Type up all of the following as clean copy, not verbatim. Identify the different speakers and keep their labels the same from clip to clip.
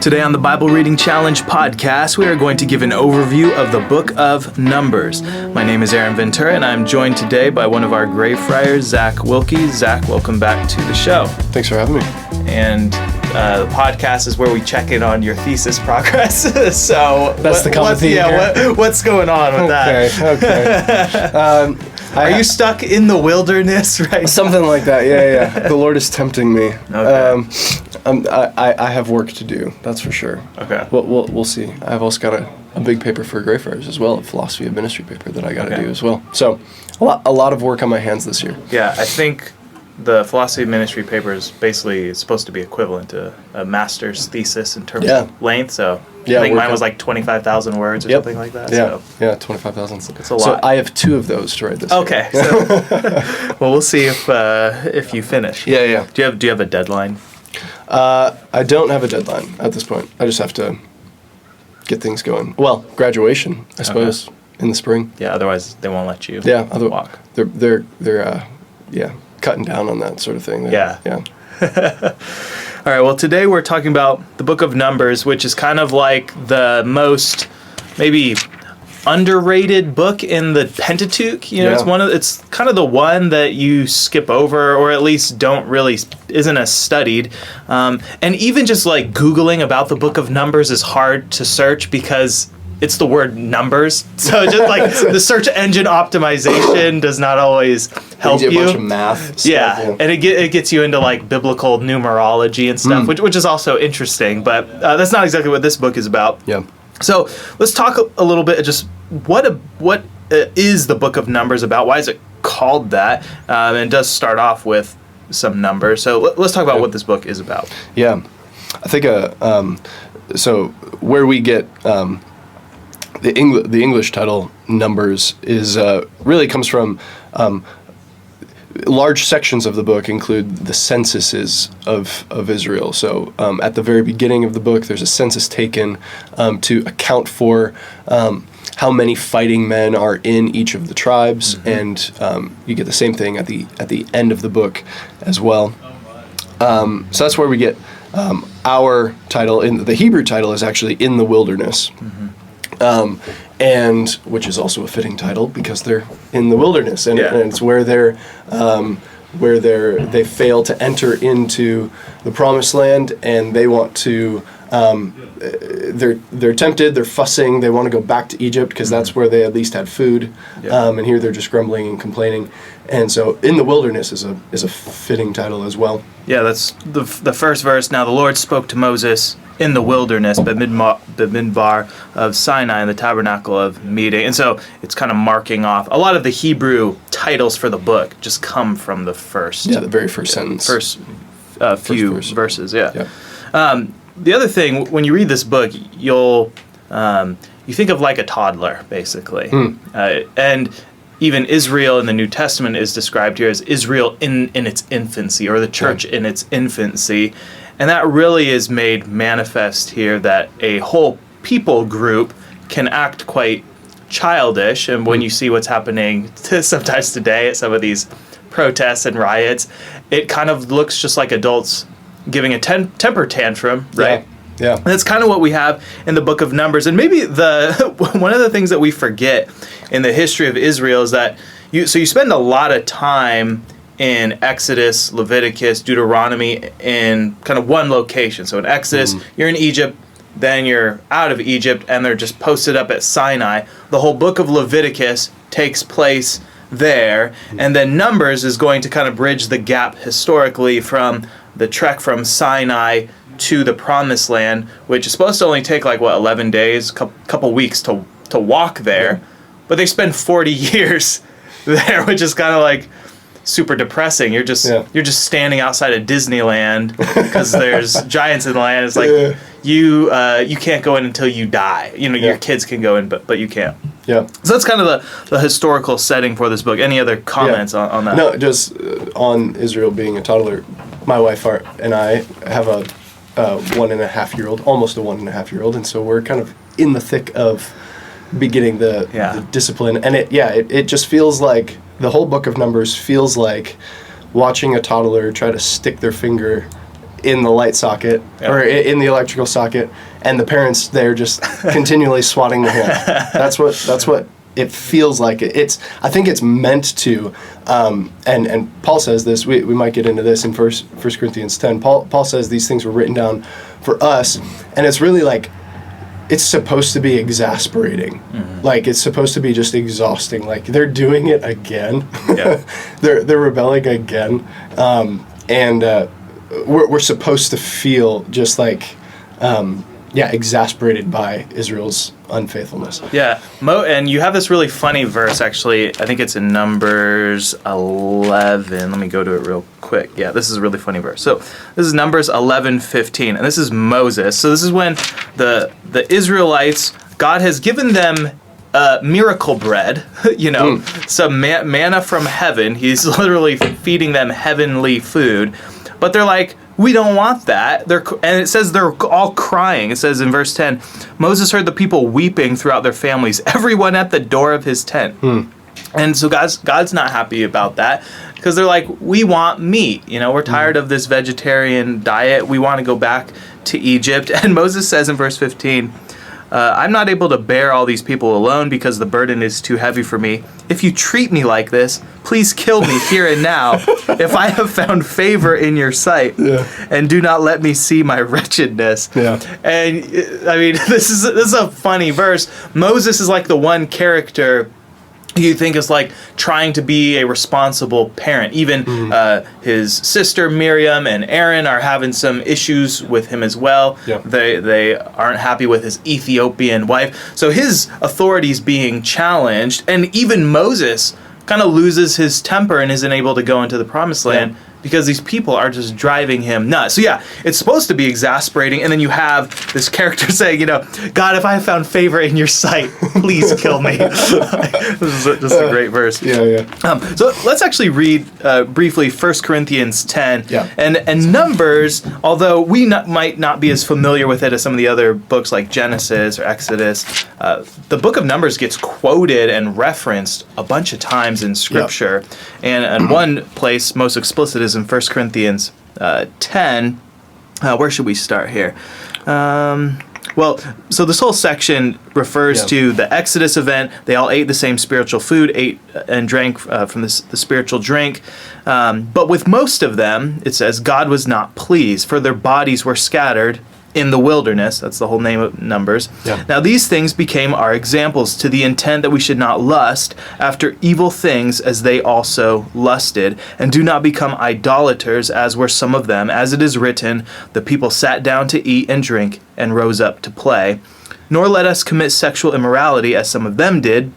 Speaker 1: Today on the Bible Reading Challenge podcast, we are going to give an overview of the book of Numbers. My name is Aaron Ventura, and I'm joined today by one of our Grey Friars, Zach Wilke. Zach, welcome back to the show.
Speaker 2: Thanks for having me.
Speaker 1: And the podcast is where we check in on your thesis progress. So
Speaker 2: that's the common theme here.
Speaker 1: What's going on with that?
Speaker 2: Okay.
Speaker 1: Are you stuck in the wilderness right
Speaker 2: Something
Speaker 1: now?
Speaker 2: Like that, yeah. The Lord is tempting me.
Speaker 1: Okay.
Speaker 2: I have work to do, that's for sure.
Speaker 1: Okay.
Speaker 2: We'll see. I've also got a big paper for Grey Friars as well, a philosophy of ministry paper that I got to do as well. So a lot of work on my hands this year.
Speaker 1: Yeah, I think the philosophy of ministry paper is basically supposed to be equivalent to a master's thesis in terms of length. So I think mine was like 25,000 words or something like that.
Speaker 2: Yeah,
Speaker 1: so
Speaker 2: 25,000.
Speaker 1: It's a lot.
Speaker 2: So I have 2 of those to write this year.
Speaker 1: Okay. So, well, we'll see if you finish.
Speaker 2: Yeah.
Speaker 1: Do you have a deadline?
Speaker 2: I don't have a deadline at this point. I just have to get things going. Well, graduation, I suppose, in the spring.
Speaker 1: Yeah. Otherwise, they won't let you. Walk.
Speaker 2: They're cutting down on that sort of thing.
Speaker 1: Yeah. All right. Well, today we're talking about the book of Numbers, which is kind of like the most maybe underrated book in the Pentateuch. It's kind of the one that you skip over, or at least isn't as studied. And even just like Googling about the book of Numbers is hard to search because it's the word numbers. So just like the search engine optimization does not always help you.
Speaker 2: A bunch of math stuff,
Speaker 1: yeah. And it gets you into like biblical numerology and stuff, which is also interesting. But that's not exactly what this book is about.
Speaker 2: Yeah.
Speaker 1: So let's talk a little bit just what is the book of Numbers about? Why is it called that? And it does start off with some numbers. So let's talk about what this book is about.
Speaker 2: Yeah. I think so where we get the English title Numbers is really comes from large sections of the book include the censuses of Israel. So at the very beginning of the book, there's a census taken to account for how many fighting men are in each of the tribes, and you get the same thing at the end of the book as well. So that's where we get our title. The Hebrew title is actually In the Wilderness. And which is also a fitting title because they're in the wilderness, and it's where they fail to enter into the promised land, and they want to. They're tempted. They're fussing. They want to go back to Egypt because that's where they at least had food. And here they're just grumbling and complaining. And so, in the wilderness is a fitting title as well. Yeah,
Speaker 1: that's the first verse. Now the Lord spoke to Moses in the wilderness, Bamidbar of Sinai, in the Tabernacle of meeting. And so it's kind of marking off. A lot of the Hebrew titles for the book just come from the the
Speaker 2: very first sentence.
Speaker 1: First few verses,
Speaker 2: Yeah.
Speaker 1: The other thing, when you read this book, you think of like a toddler, basically. And even Israel in the New Testament is described here as Israel in its infancy, or the church in its infancy. And that really is made manifest here, that a whole people group can act quite childish. And when you see what's happening sometimes today at some of these protests and riots, it kind of looks just like adults giving a temper tantrum, right?
Speaker 2: Yeah.
Speaker 1: And that's kind of what we have in the book of Numbers. And maybe one of the things that we forget in the history of Israel is that you spend a lot of time in Exodus, Leviticus, Deuteronomy in kind of one location. So in Exodus, you're in Egypt, then you're out of Egypt, and they're just posted up at Sinai. The whole book of Leviticus takes place there, and then Numbers is going to kind of bridge the gap historically from the trek from Sinai to the Promised Land, which is supposed to only take 11 days, couple weeks to walk there, but they spend 40 years there, which is kind of like super depressing. You're just standing outside of Disneyland because there's giants in the land. It's like you can't go in until you die. Your kids can go in, but you can't.
Speaker 2: Yeah.
Speaker 1: So that's kind of the historical setting for this book. Any other comments on that?
Speaker 2: No, just on Israel being a toddler. My wife and I have a 1.5-year-old, almost a 1.5-year-old, and so we're kind of in the thick of beginning the discipline. And it just feels like the whole book of Numbers feels like watching a toddler try to stick their finger in the light socket or in the electrical socket, and the parents there just continually swatting their hand. That's what it feels like. I think it's meant to, and Paul says this. We might get into this in First Corinthians 10. Paul says these things were written down for us, and it's really like, it's supposed to be exasperating. Like, it's supposed to be just exhausting. Like, they're doing it again. Yeah. they're rebelling again. And we're supposed to feel just like, exasperated by Israel's unfaithfulness.
Speaker 1: Yeah. And you have this really funny verse, actually. I think it's in Numbers 11. Let me go to it real quick. Yeah, this is a really funny verse. So this is Numbers 11:15, and this is Moses. So this is when the Israelites, God has given them miracle bread, some manna from heaven. He's literally feeding them heavenly food. But they're like, we don't want that. And it says they're all crying. It says in verse 10, Moses heard the people weeping throughout their families, everyone at the door of his tent. And so God's not happy about that, because they're like, we want meat. We're tired of this vegetarian diet. We want to go back to Egypt. And Moses says in verse 15, I'm not able to bear all these people alone because the burden is too heavy for me. If you treat me like this, please kill me here and now if I have found favor in your sight, and do not let me see my wretchedness. Yeah. And I mean, this is a funny verse. Moses is like the one character you think is like trying to be a responsible parent. Even his sister Miriam and Aaron are having some issues with him as well. Yep. They aren't happy with his Ethiopian wife. So his authority is being challenged, and even Moses kind of loses his temper and isn't able to go into the promised land because these people are just driving him nuts. So yeah, it's supposed to be exasperating, and then you have this character saying, God, if I have found favor in your sight, please kill me. This is just a great verse. So let's actually read briefly 1 Corinthians 10. And Numbers, although we might not be as familiar with it as some of the other books like Genesis or Exodus, the book of Numbers gets quoted and referenced a bunch of times in Scripture. And one place most explicit is in 1 Corinthians 10. Where should we start here? So this whole section refers to the Exodus event. They all ate the same spiritual food, ate and drank from the spiritual drink. But with most of them, it says, God was not pleased, for their bodies were scattered in the wilderness. That's the whole name of Numbers. Now these things became our examples, to the intent that we should not lust after evil things as they also lusted, and do not become idolaters, as were some of them. As it is written, the people sat down to eat and drink and rose up to play. Nor let us commit sexual immorality, as some of them did,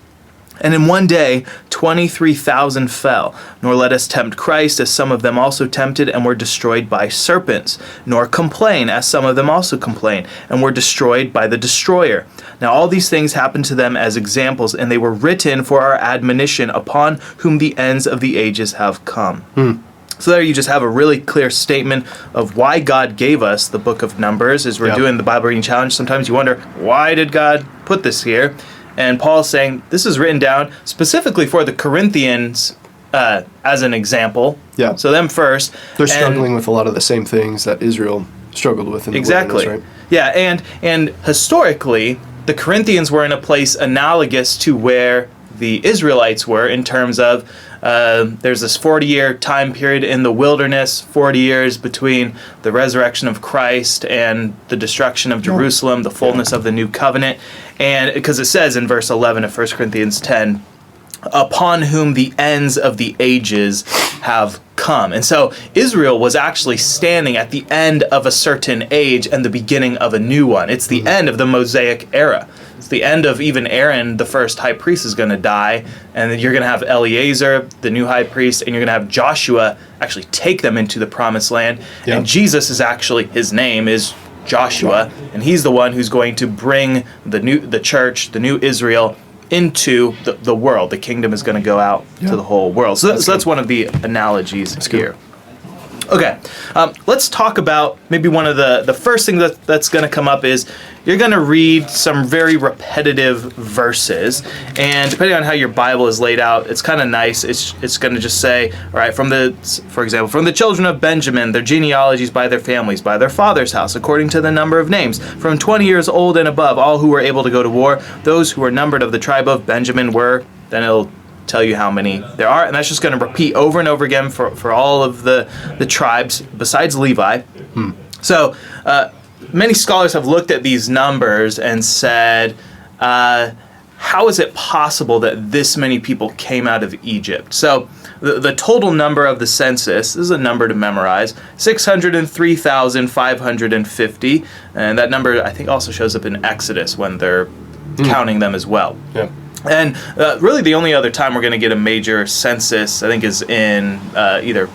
Speaker 1: and in one day 23,000 fell. Nor let us tempt Christ, as some of them also tempted and were destroyed by serpents. Nor complain, as some of them also complained and were destroyed by the destroyer. Now all these things happened to them as examples, and they were written for our admonition, upon whom the ends of the ages have come. So there you just have a really clear statement of why God gave us the book of Numbers. As we're doing the Bible reading challenge, sometimes you wonder, why did God put this here? And Paul's saying this is written down specifically for the Corinthians as an example. So them first.
Speaker 2: They're struggling with a lot of the same things that Israel struggled with in the wilderness, right?
Speaker 1: Yeah, and historically, the Corinthians were in a place analogous to where the Israelites were, in terms of there's this 40-year time period in the wilderness, 40 years between the resurrection of Christ and the destruction of Jerusalem, the fullness of the new covenant. And because it says in verse 11 of 1 Corinthians 10, upon whom the ends of the ages have come. And so Israel was actually standing at the end of a certain age and the beginning of a new one. It's the end of the Mosaic era. It's the end of even Aaron, the first high priest, is going to die. And then you're going to have Eleazar, the new high priest, and you're going to have Joshua actually take them into the promised land. And Jesus is actually, his name is Joshua, and he's the one who's going to bring the church, the new Israel, into the world. The kingdom is going to go out to the whole world. So that's one of the analogies here. Okay, let's talk about maybe one of the first thing that's going to come up is you're going to read some very repetitive verses, and depending on how your Bible is laid out, it's kind of nice. It's going to just say, all right, for example, from the children of Benjamin, their genealogies by their families, by their father's house, according to the number of names, from 20 years old and above, all who were able to go to war, those who were numbered of the tribe of Benjamin were, then it'll tell you how many there are, and that's just going to repeat over and over again for all of the tribes besides Levi. So many scholars have looked at these numbers and said, how is it possible that this many people came out of Egypt? So the total number of the census, this is a number to memorize, 603,550, and that number I think also shows up in Exodus when they're counting them as well.
Speaker 2: Yeah.
Speaker 1: And really the only other time we're going to get a major census, I think, is in either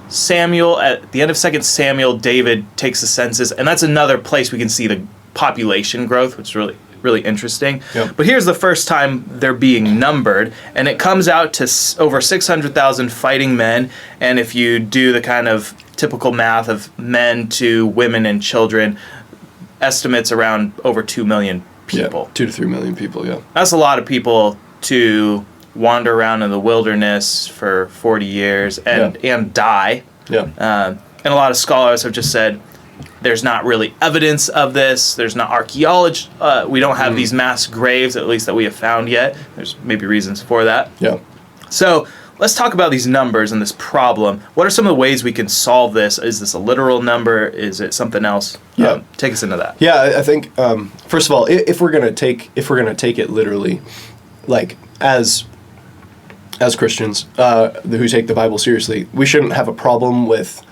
Speaker 1: Samuel, at the end of 2 Samuel, David takes a census, and that's another place we can see the population growth, which is really, really interesting.
Speaker 2: Yep.
Speaker 1: But here's the first time they're being numbered, and it comes out to over 600,000 fighting men, and if you do the kind of typical math of men to women and children, estimates around over 2 million people.
Speaker 2: Yeah, 2 to 3 million people, yeah.
Speaker 1: That's a lot of people to wander around in the wilderness for 40 years and die.
Speaker 2: Yeah.
Speaker 1: And a lot of scholars have just said there's not really evidence of this. There's not archaeology. We don't have these mass graves, at least that we have found yet. There's maybe reasons for that.
Speaker 2: Yeah.
Speaker 1: So let's talk about these numbers and this problem. What are some of the ways we can solve this? Is this a literal number? Is it something else?
Speaker 2: Yeah.
Speaker 1: Take us into that.
Speaker 2: Yeah, I think first of all, if we're gonna take it literally, like as Christians who take the Bible seriously, we shouldn't have a problem with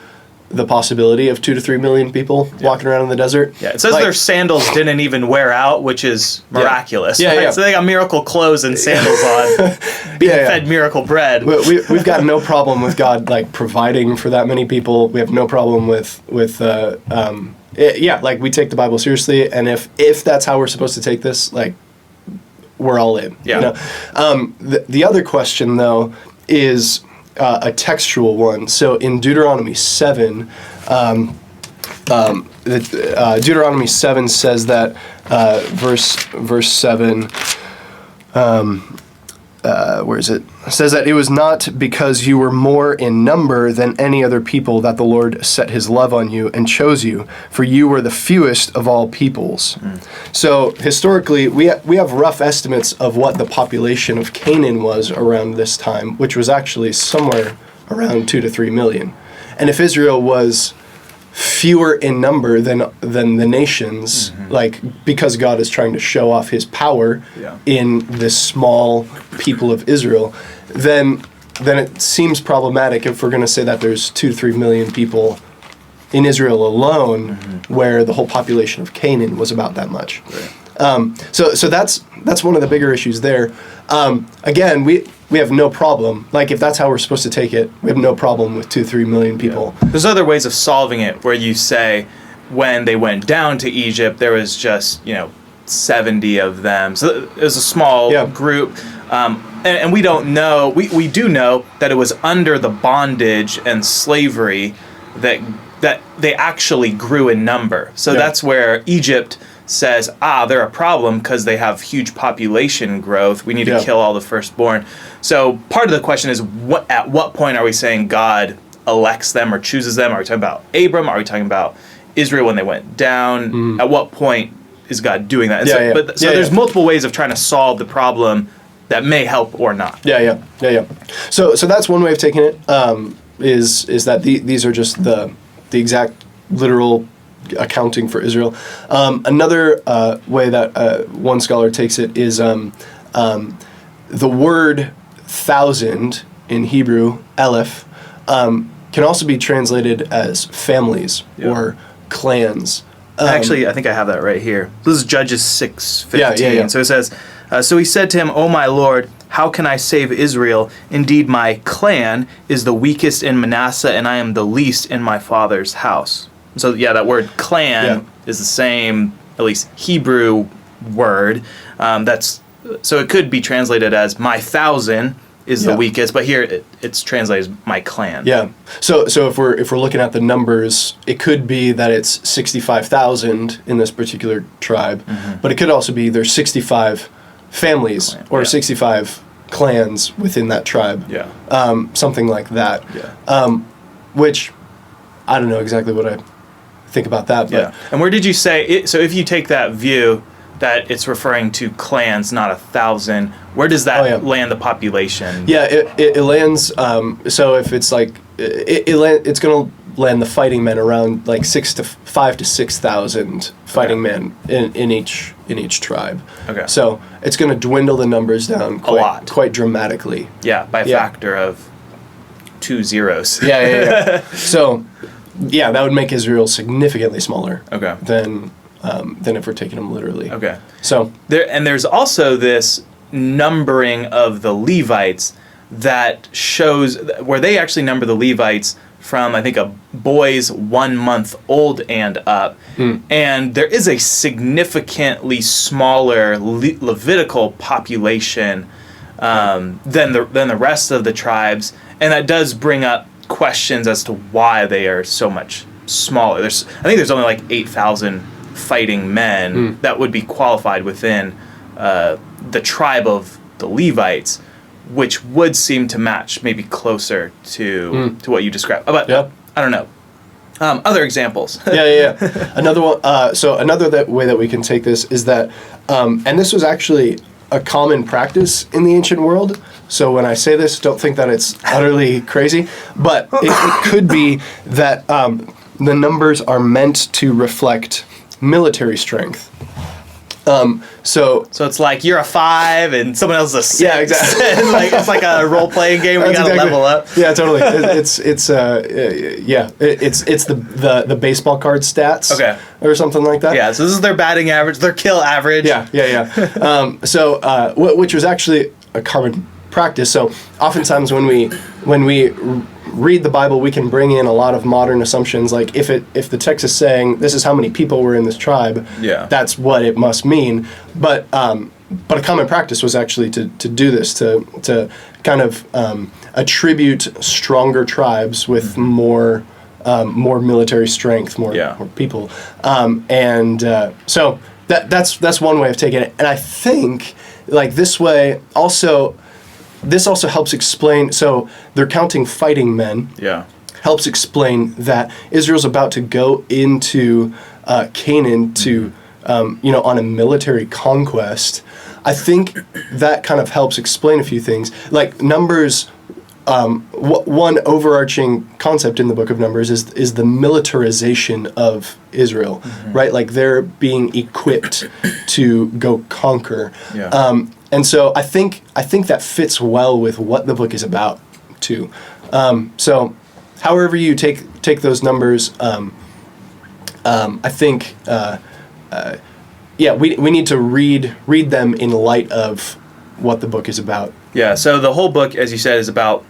Speaker 2: the possibility of 2 to 3 million people walking around in the desert.
Speaker 1: Yeah, it says their sandals didn't even wear out, which is miraculous.
Speaker 2: Yeah,
Speaker 1: right?
Speaker 2: yeah.
Speaker 1: So they got miracle clothes and sandals on, being fed miracle bread.
Speaker 2: We've got no problem with God like providing for that many people. We have no problem with we take the Bible seriously, and if that's how we're supposed to take this, like, we're all in.
Speaker 1: Yeah.
Speaker 2: You know? The other question though is a textual one. So in Deuteronomy 7, Deuteronomy 7 says that verse 7. Where is it? It says that it was not because you were more in number than any other people that the Lord set his love on you and chose you, for you were the fewest of all peoples. So historically, we have rough estimates of what the population of Canaan was around this time, which was actually somewhere around 2 to 3 million. And if Israel was fewer in number than the nations, like, because God is trying to show off his power in this small people of Israel, then it seems problematic if we're going to say that there's 2 to 3 million people in Israel alone, where the whole population of Canaan was about that much.
Speaker 1: Right.
Speaker 2: So that's one of the bigger issues there. Again, we have no problem. Like, if that's how we're supposed to take it, we have no problem with 2 to 3 million people.
Speaker 1: Yeah. There's other ways of solving it where you say when they went down to Egypt, there was just 70 of them. So it was a small group. And we don't know. We do know that it was under the bondage and slavery that they actually grew in number. So that's where Egypt says, they're a problem because they have huge population growth. We need to kill all the firstborn. So part of the question is, at what point are we saying God elects them or chooses them? Are we talking about Abram? Are we talking about Israel when they went down? At what point is God doing that? There's multiple ways of trying to solve the problem that may help or not.
Speaker 2: Yeah. So that's one way of taking it, is that these are just the exact literal accounting for Israel. Another way that one scholar takes it is the word 1,000 in Hebrew, Aleph, can also be translated as families or clans.
Speaker 1: Actually, I think I have that right here. This is Judges 6:15.
Speaker 2: Yeah.
Speaker 1: So it says, so he said to him, "O my Lord, how can I save Israel? Indeed, my clan is the weakest in Manasseh, and I am the least in my father's house." So that word clan is the same, at least Hebrew word. So it could be translated as my 1,000 is the weakest, but here it's translated as my clan.
Speaker 2: Yeah. So if we're looking at the numbers, it could be that it's 65,000 in this particular tribe, but it could also be there's 65 families or 65 clans within that tribe.
Speaker 1: Yeah.
Speaker 2: Something like that.
Speaker 1: Yeah.
Speaker 2: Which I don't know exactly what I think about that. But
Speaker 1: yeah. And where did you say it? So if you take that view that it's referring to clans, not 1,000, where does that land the population?
Speaker 2: Yeah, it lands. So if it's like it's going to land the fighting men around like 5 to 6,000 fighting men in each tribe. Okay. So it's going to dwindle the numbers down quite dramatically.
Speaker 1: Yeah, by a factor of 2 zeros.
Speaker 2: Yeah. So, yeah, that would make Israel significantly smaller.
Speaker 1: Okay.
Speaker 2: Than if we're taking them literally.
Speaker 1: Okay.
Speaker 2: So
Speaker 1: there's also this numbering of the Levites that shows where they actually number the Levites from, I think, a boys 1 month old and up. And there is a significantly smaller Levitical population than the rest of the tribes, and that does bring up questions as to why they are so much smaller. I think there's only like 8,000 fighting men that would be qualified within the tribe of the Levites, which would seem to match maybe closer to what you described. But I don't know. Other examples.
Speaker 2: Yeah. Another one. So another way that we can take this is that, and this was actually a common practice in the ancient world. So when I say this, don't think that it's utterly crazy, but it could be that the numbers are meant to reflect military strength. So
Speaker 1: it's like you're a 5 and someone else is a 6.
Speaker 2: Yeah, exactly.
Speaker 1: It's like a role playing game where you gotta level up.
Speaker 2: Yeah, totally. It's the baseball card stats. Or something like that.
Speaker 1: Yeah. So this is their batting average, their kill average.
Speaker 2: Yeah. Which was actually a common practice. So oftentimes when we read the Bible, we can bring in a lot of modern assumptions. Like if the text is saying this is how many people were in this tribe, that's what it must mean. But a common practice was actually to do this, to kind of attribute stronger tribes with more military strength, more people, so that's one way of taking it. And I think like this way also. This also helps explain, so they're counting fighting men. Yeah. Helps explain that Israel's about to go into Canaan to, on a military conquest. I think that kind of helps explain a few things. Like Numbers, one overarching concept in the book of Numbers is the militarization of Israel, right? Like they're being equipped to go conquer. Yeah. And so I think that fits well with what the book is about, too. So, however you take those numbers, I think, we need to read them in light of what the book is about.
Speaker 1: Yeah. So the whole book, as you said, is about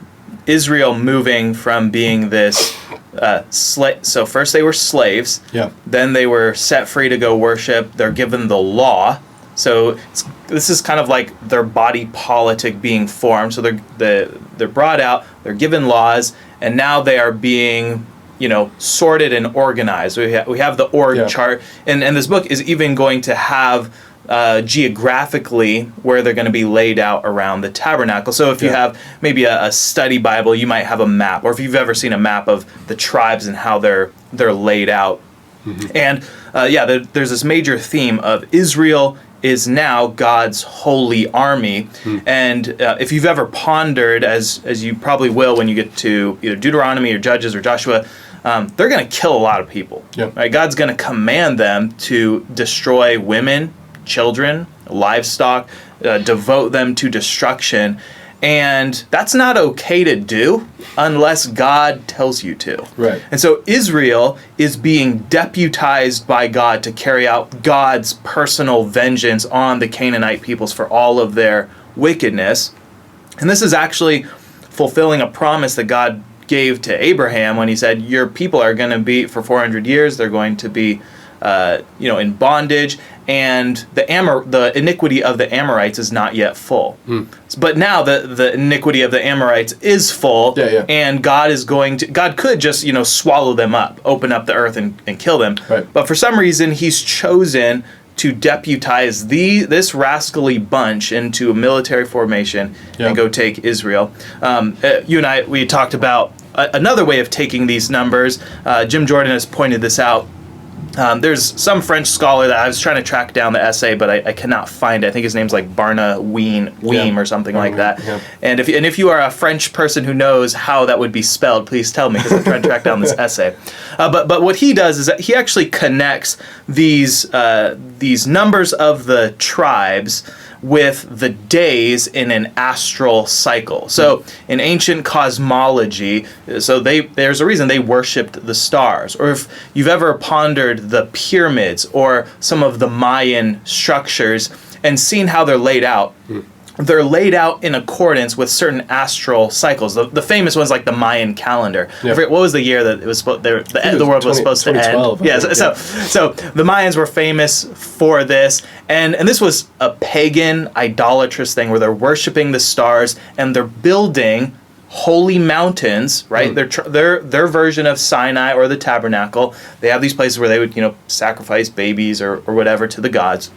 Speaker 1: Israel moving from being this so first they were slaves. Yeah. Then they were set free to go worship. They're given the law. So this is kind of like their body politic being formed. So they're brought out, they're given laws, and now they are being, sorted and organized. We have the org chart, and this book is even going to have geographically where they're going to be laid out around the tabernacle. So if you have maybe a study Bible, you might have a map, or if you've ever seen a map of the tribes and how they're laid out. And there's this major theme of Israel is now God's holy army. And if you've ever pondered, as you probably will when you get to either Deuteronomy or Judges or Joshua, they're going to kill a lot of people. Right? God's going to command them to destroy women, children, livestock, devote them to destruction. And that's not okay to do unless God tells you to. Right. And so Israel is being deputized by God to carry out God's personal vengeance on the Canaanite peoples for all of their wickedness. And this is actually fulfilling a promise that God gave to Abraham when he said, your people are going to be, for 400 years, they're going to be in bondage, and the iniquity of the Amorites is not yet full. But now the iniquity of the Amorites is full, and God could just swallow them up, open up the earth and kill them.
Speaker 2: Right.
Speaker 1: But for some reason, He's chosen to deputize this rascally bunch into a military formation and go take Israel. You and I, we talked about another way of taking these numbers. Jim Jordan has pointed this out. There's some French scholar that I was trying to track down the essay, but I cannot find it. I think his name's like Barna Weem or something like that. Yeah. And if you are a French person who knows how that would be spelled, please tell me, because I'm trying to track down this essay. But what he does is that he actually connects these numbers of the tribes with the days in an astral cycle. So in ancient cosmology, there's a reason they worshipped the stars. Or if you've ever pondered the pyramids or some of the Mayan structures and seen how they're laid out, they're laid out in accordance with certain astral cycles. The famous ones, like the Mayan calendar. I forget, what was the year that it was the world was supposed to end? Yeah. So the Mayans were famous for this, and this was a pagan, idolatrous thing where they're worshiping the stars and they're building holy mountains, right? Their version of Sinai or the Tabernacle. They have these places where they would sacrifice babies or whatever to the gods.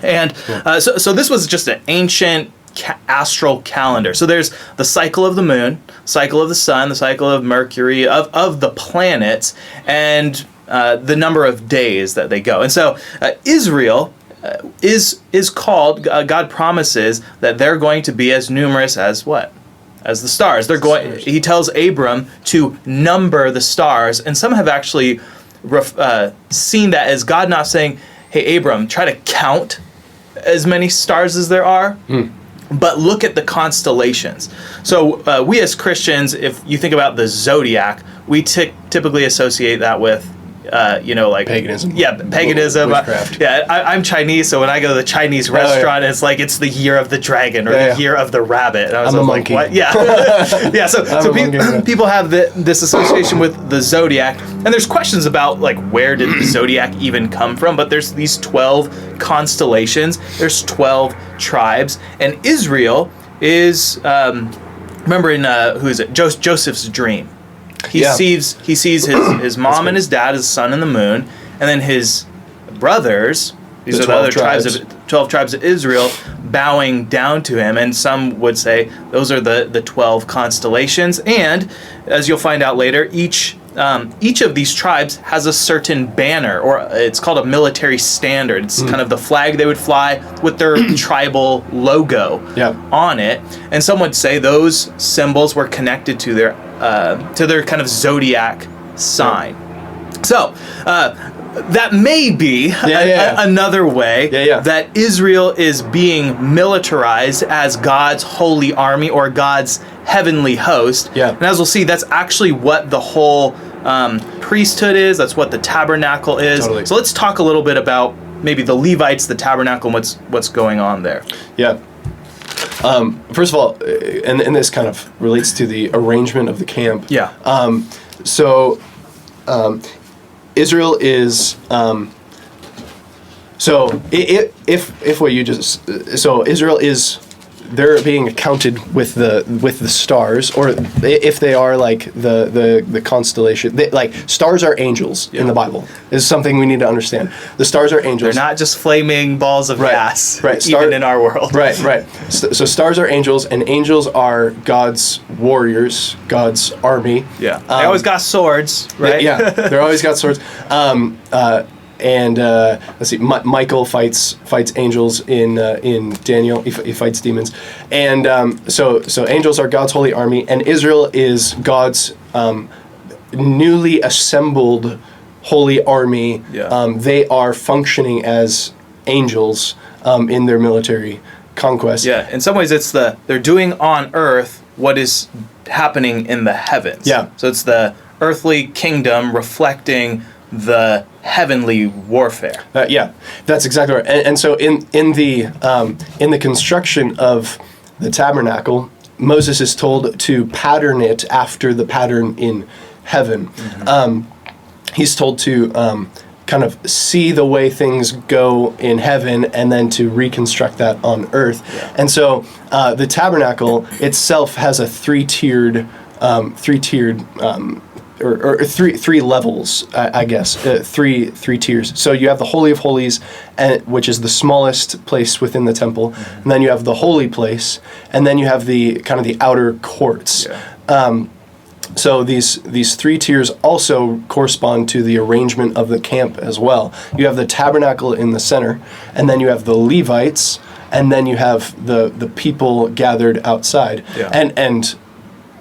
Speaker 1: And so this was just an ancient astral calendar. So there's the cycle of the moon, cycle of the sun, the cycle of Mercury, of the planets, and the number of days that they go. And so Israel is called, God promises that they're going to be as numerous as what? As the stars. They're going. He tells Abram to number the stars, and some have actually seen that as God not saying, "Hey, Abram, try to count as many stars as there are, but look at the constellations." So we as Christians, if you think about the zodiac, we typically associate that with like
Speaker 2: paganism.
Speaker 1: Yeah, paganism.
Speaker 2: Witchcraft.
Speaker 1: I'm Chinese, so when I go to the Chinese restaurant, it's like it's the year of the dragon or the year of the rabbit. And I was
Speaker 2: I'm a
Speaker 1: like,
Speaker 2: monkey.
Speaker 1: what? Yeah, yeah. So people have this association with the zodiac, and there's questions about like where did the zodiac even come from? But there's these 12 constellations. There's 12 tribes, and Israel is remember in who is it? Joseph's dream. He sees his mom and his dad, his sun and the moon, and then his brothers, these are the other tribes. 12 tribes of Israel, bowing down to him. And some would say those are the 12 constellations. And as you'll find out later, each of these tribes has a certain banner, or it's called a military standard. It's kind of the flag they would fly with their tribal logo on it. And some would say those symbols were connected to their kind of zodiac sign. So that may be another way that Israel is being militarized as God's holy army or God's heavenly host. And as we'll see, that's actually what the whole priesthood is. That's what the tabernacle is. Totally. So let's talk a little bit about maybe the Levites, the tabernacle, and what's going on there. Yeah.
Speaker 2: First of all, and this kind of relates to the arrangement of the camp.
Speaker 1: Yeah.
Speaker 2: Israel is if what you just so Israel is, they're being accounted with the stars, or if they are like the constellation. Like stars are angels in the Bible. This is something we need to understand. The stars are angels.
Speaker 1: They're not just flaming balls of gas.
Speaker 2: Right.
Speaker 1: Even in our world.
Speaker 2: Right. So stars are angels, and angels are God's warriors, God's army.
Speaker 1: Yeah. They always got swords, right?
Speaker 2: They're always got swords. And let's see, Michael fights angels in Daniel. He fights demons, and so angels are God's holy army, and Israel is God's newly assembled holy army. They are functioning as angels in their military conquest.
Speaker 1: Yeah, in some ways, they're doing on earth what is happening in the heavens. Yeah, so it's the earthly kingdom reflecting the heavenly warfare.
Speaker 2: That's exactly right. And so in the construction of the tabernacle, Moses is told to pattern it after the pattern in heaven. He's told to kind of see the way things go in heaven and then to reconstruct that on earth. Yeah. And so the tabernacle itself has a three-tiered or three levels, I guess, three tiers. So you have the Holy of Holies, which is the smallest place within the temple, and then you have the holy place, and then you have the kind of the outer courts. Yeah. So these three tiers also correspond to the arrangement of the camp as well. You have the tabernacle in the center, and then you have the Levites, and then you have the people gathered outside. Yeah. And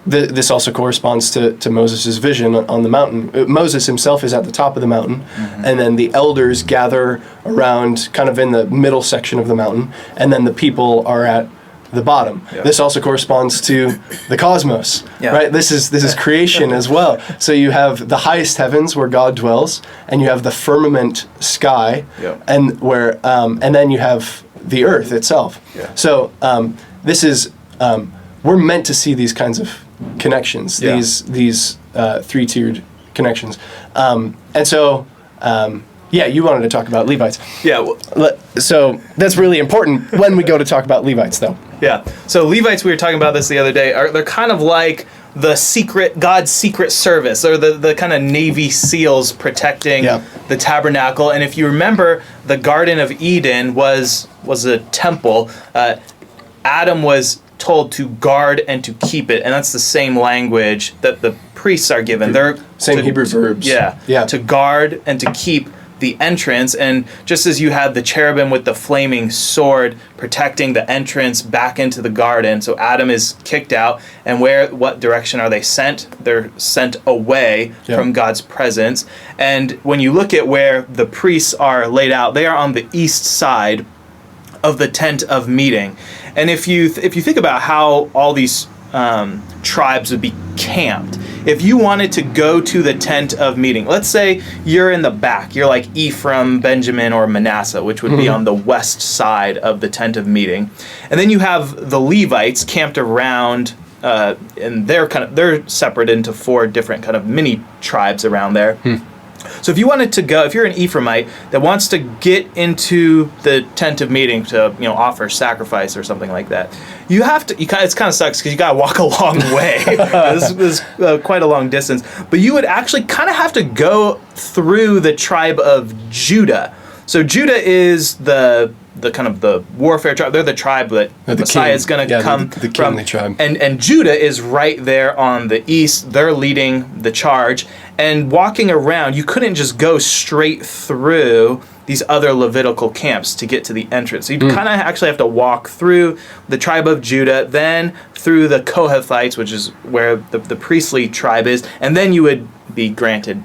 Speaker 2: this also corresponds to Moses' vision on the mountain. Moses himself is at the top of the mountain, and then the elders gather around kind of in the middle section of the mountain, and then the people are at the bottom. Yeah. This also corresponds to the cosmos, right? This is creation as well. So you have the highest heavens where God dwells, and you have the firmament sky, and where and then you have the earth itself. Yeah. So this is we're meant to see these kinds of connections, these three-tiered connections, and so. You wanted to talk about Levites. Yeah. So that's really important when we go to talk about Levites, though.
Speaker 1: Yeah. So Levites, we were talking about this the other day, they're kind of like God's secret service, or the kind of Navy SEALs protecting the tabernacle. And if you remember, the Garden of Eden was a temple. Adam was told to guard and to keep it, and that's the same language that the priests are given. They're
Speaker 2: same Hebrew verbs.
Speaker 1: To guard and to keep the entrance. And just as you had the cherubim with the flaming sword protecting the entrance back into the garden, so Adam is kicked out, and what direction are they sent? They're sent away from God's presence. And when you look at where the priests are laid out, they are on the east side of the tent of meeting. And if you think about how all these tribes would be camped, if you wanted to go to the tent of meeting, let's say you're in the back, you're like Ephraim, Benjamin, or Manasseh, which would be on the west side of the tent of meeting, and then you have the Levites camped around, and they're separate into 4 different kind of mini tribes around there. So if you wanted to go, if you're an Ephraimite that wants to get into the tent of meeting to offer sacrifice or something like that, you have to. It kind of sucks because you got to walk a long way. This is quite a long distance, but you would actually kind of have to go through the tribe of Judah. So Judah is the kind of the warfare tribe. They're the tribe that the Messiah is going to come
Speaker 2: the kingly tribe.
Speaker 1: And Judah is right there on the east. They're leading the charge. And walking around, you couldn't just go straight through these other Levitical camps to get to the entrance. So you kind of actually have to walk through the tribe of Judah, then through the Kohathites, which is where the priestly tribe is, and then you would be granted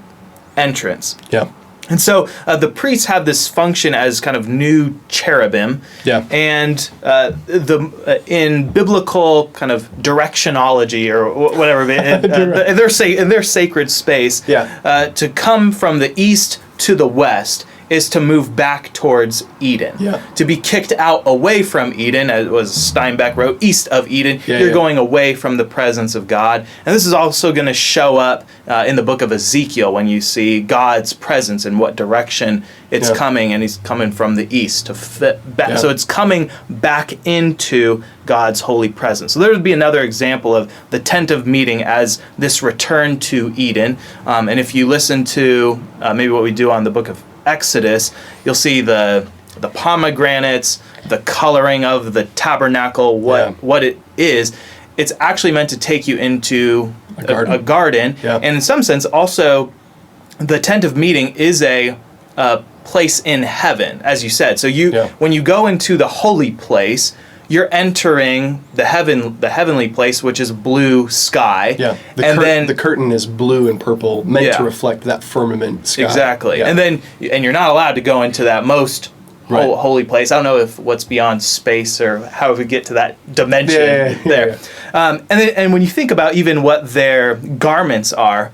Speaker 1: entrance.
Speaker 2: Yeah.
Speaker 1: And so the priests have this function as kind of new cherubim. Yeah. And in biblical kind of directionology or whatever, in their sacred space, to come from the east to the west is to move back towards Eden. Yeah. To be kicked out away from Eden, as was Steinbeck wrote, east of Eden, you're going away from the presence of God. And this is also going to show up in the book of Ezekiel when you see God's presence and what direction it's coming, and he's coming from the east to fit back. So it's coming back into God's holy presence. So there would be another example of the tent of meeting as this return to Eden. And if you listen to maybe what we do on the book of Exodus, you'll see the pomegranates, the coloring of the tabernacle, what it is. It's actually meant to take you into a garden. Yeah. And in some sense, also, the tent of meeting is a place in heaven, as you said. So when you go into the holy place, you're entering the heavenly place, which is blue sky. Yeah,
Speaker 2: the curtain is blue and purple, meant to reflect that firmament sky.
Speaker 1: Exactly. Yeah. And you're not allowed to go into that most holy place. I don't know if what's beyond space or how we get to that dimension there. And when you think about even what their garments are,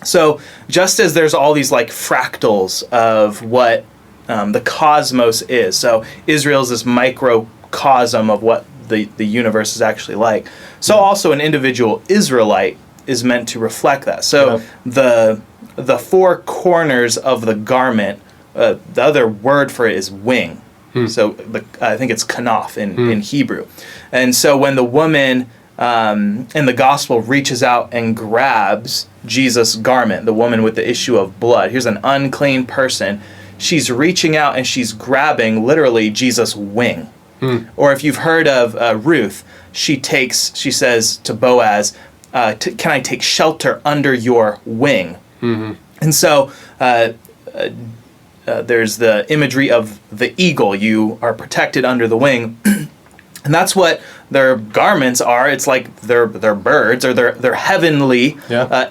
Speaker 1: so just as there's all these like fractals of what the cosmos is. So Israel is this microcosm of what the universe is actually like. So also an individual Israelite is meant to reflect that. So the the four corners of the garment, the other word for it is wing. So I think it's kanaf in Hebrew. And so when the woman in the gospel reaches out and grabs Jesus' garment, the woman with the issue of blood, here's an unclean person, she's reaching out and she's grabbing literally Jesus' wing. Or if you've heard of Ruth, she says to Boaz, can I take shelter under your wing? And so there's the imagery of the eagle. You are protected under the wing. And that's what their garments are. It's like they're birds, or they're heavenly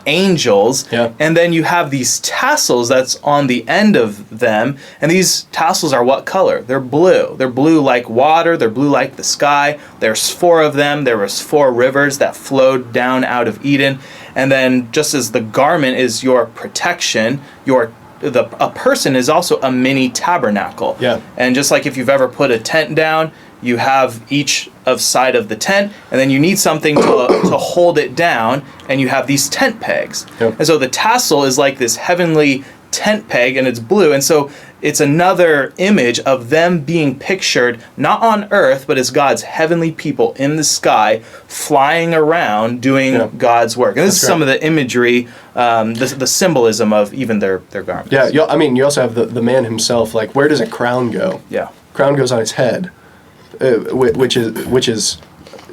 Speaker 1: angels. Yeah. And then you have these tassels that's on the end of them. And these tassels are what color? They're blue. They're blue like water. They're blue like the sky. There's 4 of them. There was 4 rivers that flowed down out of Eden. And then just as the garment is your protection, a person is also a mini tabernacle. Yeah. And just like if you've ever put a tent down, you have each of side of the tent, and then you need something to hold it down, and you have these tent pegs. Yep. And so the tassel is like this heavenly tent peg, and it's blue. And so it's another image of them being pictured not on earth, but as God's heavenly people in the sky, flying around doing God's work. And this is some of the imagery, the symbolism of even their garments.
Speaker 2: Yeah, you also have the man himself. Like, where does a crown go? Yeah, crown goes on his head. Which is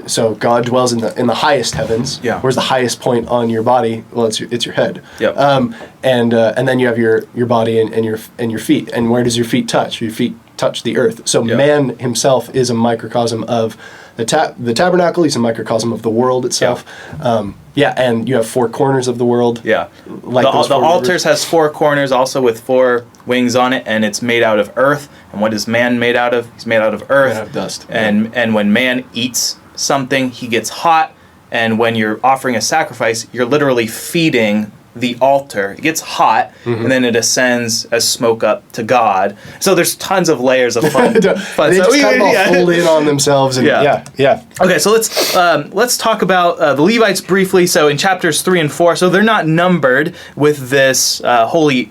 Speaker 2: so God dwells in the highest heavens. Yeah. Where's the highest point on your body? Well, it's your head. Yep. And then you have your body and your feet. And where does your feet touch? Your feet touch the earth. So man himself is a microcosm of the tabernacle. He's a microcosm of the world itself. And you have 4 corners of the world. Yeah. Like the
Speaker 1: altars has 4 corners, also with 4 wings on it, and it's made out of earth. And what is man made out of? He's made out of earth.
Speaker 2: Made out of dust.
Speaker 1: And when man eats something, he gets hot. And when you're offering a sacrifice, you're literally feeding the altar. It gets hot, and then it ascends as smoke up to God. So there's tons of layers of fun.
Speaker 2: They just kind of all fold in on themselves. And
Speaker 1: Okay, so let's talk about the Levites briefly. So in chapters 3 and 4, so they're not numbered with this holy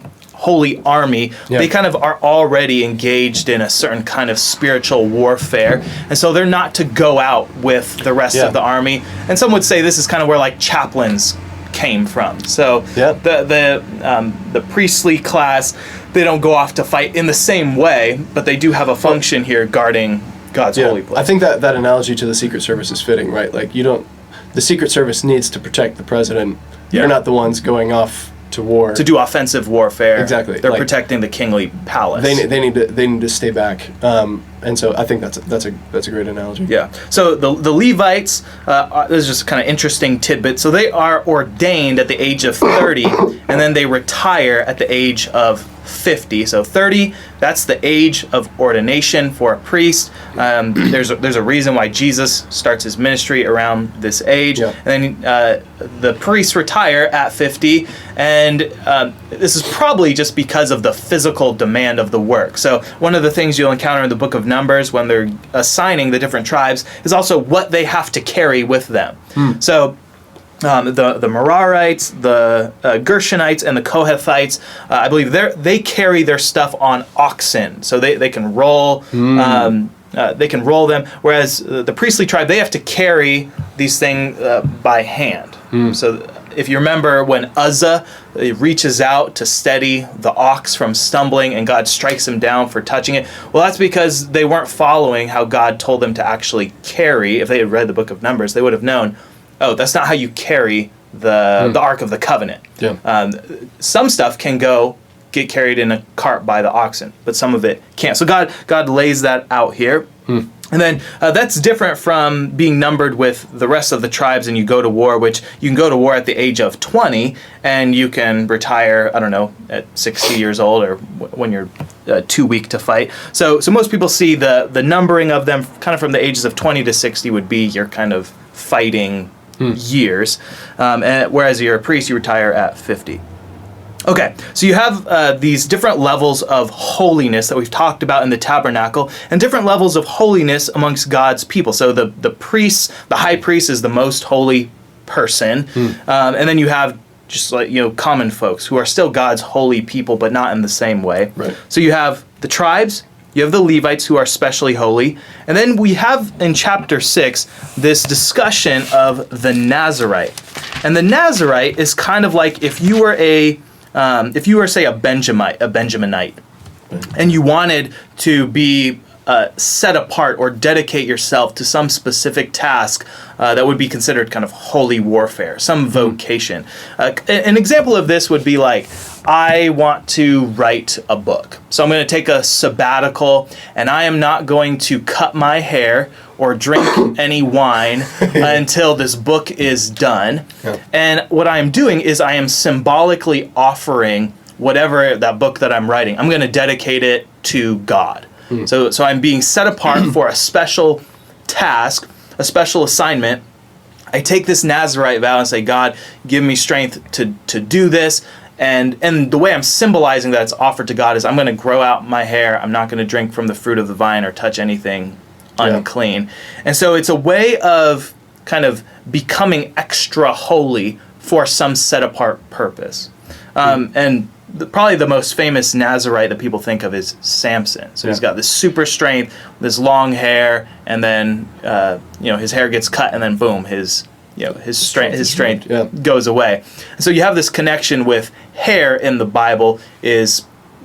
Speaker 1: army. Yep. They kind of are already engaged in a certain kind of spiritual warfare, and so they're not to go out with the rest of the army. And some would say this is kind of where like chaplains came from. So the priestly class, they don't go off to fight in the same way, but they do have a function here guarding God's holy place.
Speaker 2: I think that analogy to the Secret Service is fitting, right? Like the Secret Service needs to protect the president. They're not the ones going off to war
Speaker 1: to do offensive warfare.
Speaker 2: Exactly.
Speaker 1: They're protecting the kingly palace.
Speaker 2: They need to stay back. And so I think that's a great analogy.
Speaker 1: Yeah. So the Levites, this is just a kind of interesting tidbit. So they are ordained at the age of 30, and then they retire at the age of 50. So 30, that's the age of ordination for a priest. There's a reason why Jesus starts his ministry around this age. Yeah. And then the priests retire at 50, and this is probably just because of the physical demand of the work. So one of the things you'll encounter in the book of Numbers when they're assigning the different tribes is also what they have to carry with them. So the Merarites, the Gershonites, and the Kohathites, I believe they carry their stuff on oxen, so they can roll. They can roll them, whereas the priestly tribe, they have to carry these things by hand. So if you remember when Uzzah reaches out to steady the ox from stumbling and God strikes him down for touching it, well, that's because they weren't following how God told them to actually carry. If they had read the book of Numbers, they would have known, oh, that's not how you carry the Ark of the Covenant. Yeah. Some stuff can get carried in a cart by the oxen, but some of it can't. So God lays that out here. And then that's different from being numbered with the rest of the tribes and you go to war, which you can go to war at the age of 20 and you can retire, I don't know, at 60 years old or when you're too weak to fight. So most people see the numbering of them kind of from the ages of 20 to 60 would be your kind of fighting years. And whereas you're a priest, you retire at 50. Okay, so you have these different levels of holiness that we've talked about in the tabernacle, and different levels of holiness amongst God's people. So the priests, the high priest is the most holy person, and then you have just like, common folks who are still God's holy people, but not in the same way.
Speaker 2: Right.
Speaker 1: So you have the tribes, you have the Levites who are especially holy, and then we have in chapter 6 this discussion of the Nazarite. And the Nazarite is kind of like if you were say a Benjaminite, and you wanted to be set apart or dedicate yourself to some specific task that would be considered kind of holy warfare, some vocation. An example of this would be like, I want to write a book. So I'm going to take a sabbatical, and I am not going to cut my hair or drink any wine until this book is done. Yeah. And what I am doing is I am symbolically offering whatever that book that I'm writing. I'm going to dedicate it to God. So I'm being set apart for a special task, a special assignment. I take this Nazarite vow and say, God, give me strength to do this. And the way I'm symbolizing that it's offered to God is I'm going to grow out my hair. I'm not going to drink from the fruit of the vine or touch anything unclean. And so it's a way of kind of becoming extra holy for some set apart purpose. And probably the most famous Nazarite that people think of is Samson. So he's got this super strength, this long hair, and then his hair gets cut, and then boom, his strength goes away. So you have this connection with hair in the Bible is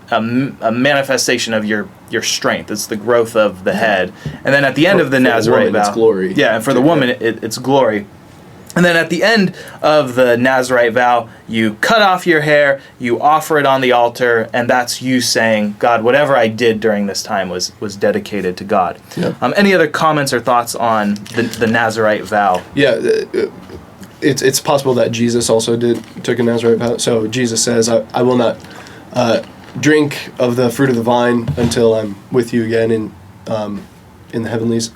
Speaker 1: a manifestation of your strength. It's the growth of the head, and then at the end of the Nazarite vow,
Speaker 2: it's glory.
Speaker 1: Yeah, and for the woman, it's glory. And then at the end of the Nazarite vow, you cut off your hair, you offer it on the altar, and that's you saying, God, whatever I did during this time was dedicated to God. Yeah. Any other comments or thoughts on the Nazarite vow?
Speaker 2: Yeah, it's possible that Jesus also took a Nazarite vow. So Jesus says, I will not drink of the fruit of the vine until I'm with you again in the heavenlies.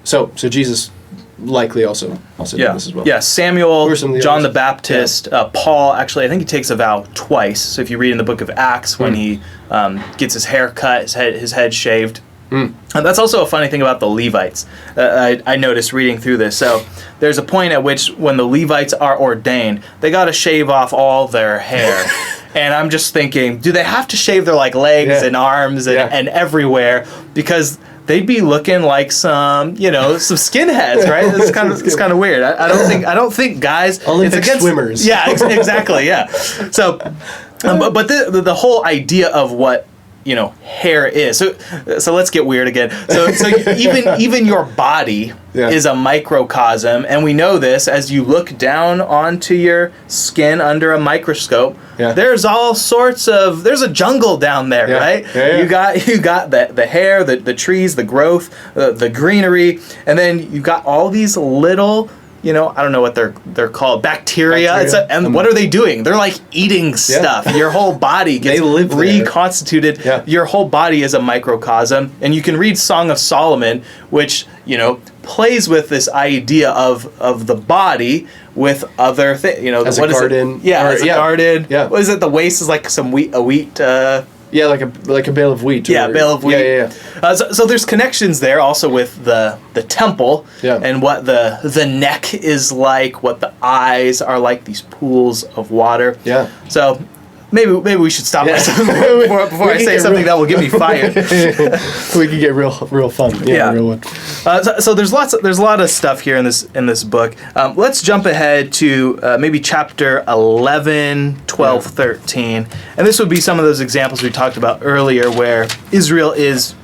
Speaker 2: So Jesus likely also did this as well.
Speaker 1: Yeah, Samuel, John the Baptist, Paul, actually, I think he takes a vow twice. So if you read in the book of Acts, when he gets his hair cut, his head shaved. And that's also a funny thing about the Levites. I noticed reading through this. So there's a point at which when the Levites are ordained, they got to shave off all their hair. And I'm just thinking, do they have to shave their legs and arms and everywhere? Because they'd be looking like some skinheads, right? It's kind of weird. I don't think guys.
Speaker 2: Olympic it's against swimmers.
Speaker 1: Yeah, exactly. Yeah. So, but the whole idea of what hair is. So let's get weird again. So even your body is a microcosm, and we know this as you look down onto your skin under a microscope. Yeah. There's all sorts of there's a jungle down there, right? Yeah. You got the hair, the trees, the growth, the greenery, and then you've got all these little I don't know what they're called, bacteria. What are they doing? They're like eating stuff. Your whole body gets reconstituted. Yeah. Your whole body is a microcosm. And you can read Song of Solomon, which, plays with this idea of the body with other things.
Speaker 2: As a garden.
Speaker 1: As a garden. Yeah. What is it? The waist is like a wheat...
Speaker 2: Yeah, like a bale of wheat.
Speaker 1: Yeah, bale of wheat. Yeah. So there's connections there also with the temple and what the neck is like, what the eyes are like, these pools of water. Yeah. So maybe we should stop before I say something that will get me fired.
Speaker 2: We can get real fun. Yeah. Real one.
Speaker 1: So there's a lot of stuff here in this book. Let's jump ahead to maybe chapter 11, 12, 13. And this would be some of those examples we talked about earlier where Israel is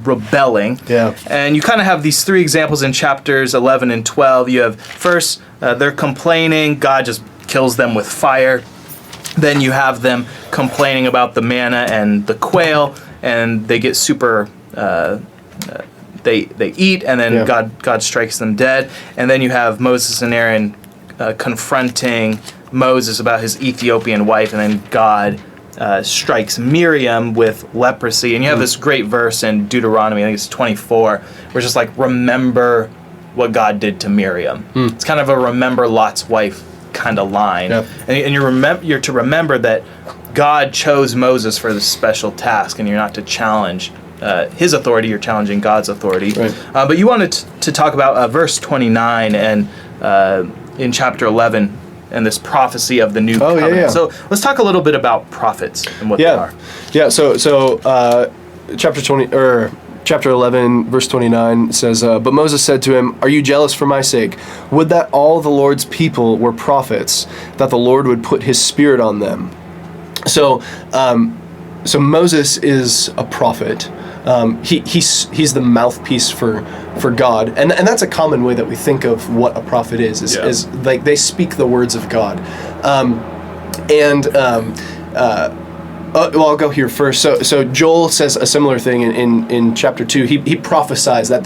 Speaker 1: rebelling. Yeah. And you kind of have these three examples in chapters 11 and 12. You have first, they're complaining. God just kills them with fire. Then you have them complaining about the manna and the quail, and they get super... They eat, and then God strikes them dead. And then you have Moses and Aaron confronting Moses about his Ethiopian wife, and then God strikes Miriam with leprosy. And you have this great verse in Deuteronomy, I think it's 24, where it's just like, remember what God did to Miriam. It's kind of a remember Lot's wife kind of line. Yep. And you're to remember that God chose Moses for this special task, and you're not to challenge his authority, you're challenging God's authority. Right. But you wanted to talk about verse 29 and in chapter 11, and this prophecy of the new
Speaker 2: Oh,
Speaker 1: covenant.
Speaker 2: yeah.
Speaker 1: So let's talk a little bit about prophets and what they are.
Speaker 2: Yeah. So chapter 11, verse 29 says, "But Moses said to him, 'Are you jealous for my sake? Would that all the Lord's people were prophets, that the Lord would put his spirit on them.'" So Moses is a prophet. He's the mouthpiece for God, and that's a common way that we think of what a prophet is like they speak the words of God. Well, I'll go here first. So Joel says a similar thing in chapter 2. He prophesies that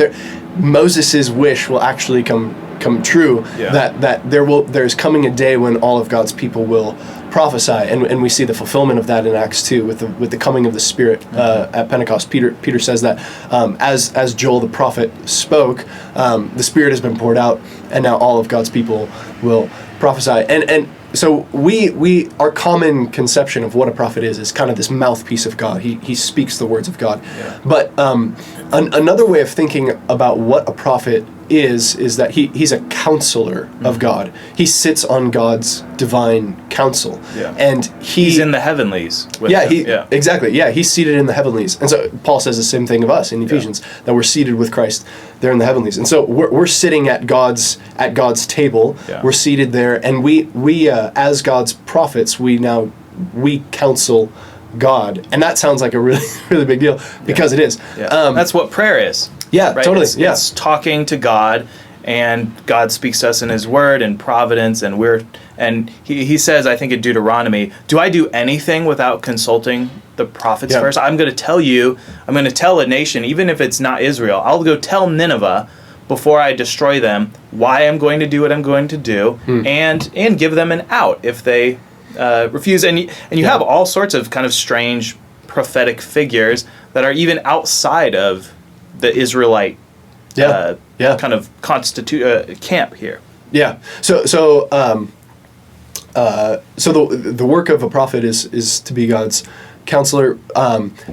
Speaker 2: Moses' wish will actually come true. Yeah. That there's coming a day when all of God's people will prophesy, and we see the fulfillment of that in Acts 2 with the coming of the Spirit at Pentecost. Peter says that as Joel the prophet spoke, the Spirit has been poured out, and now all of God's people will prophesy. And so our common conception of what a prophet is kind of this mouthpiece of God. He speaks the words of God. Yeah. But another way of thinking about what a prophet is that he's a counselor of God. He sits on God's divine counsel. Yeah. And he's
Speaker 1: in the heavenlies with him.
Speaker 2: Exactly. Yeah, he's seated in the heavenlies. And so Paul says the same thing of us in Ephesians, that we're seated with Christ there in the heavenlies. And so we're sitting at God's table. Yeah. We're seated there, and we as God's prophets, we counsel God. And that sounds like a really really big deal because it is.
Speaker 1: Yeah. That's what prayer is.
Speaker 2: Yeah,
Speaker 1: right?
Speaker 2: Totally.
Speaker 1: It's talking to God, and God speaks to us in his word and providence, and he says, I think in Deuteronomy, do I do anything without consulting the prophets first? I'm going to tell a nation, even if it's not Israel, I'll go tell Nineveh before I destroy them why I'm going to do what I'm going to do, and give them an out if they refuse. And you have all sorts of kind of strange prophetic figures that are even outside of the Israelite kind of camp here. Yeah.
Speaker 2: So the work of a prophet is to be God's counselor.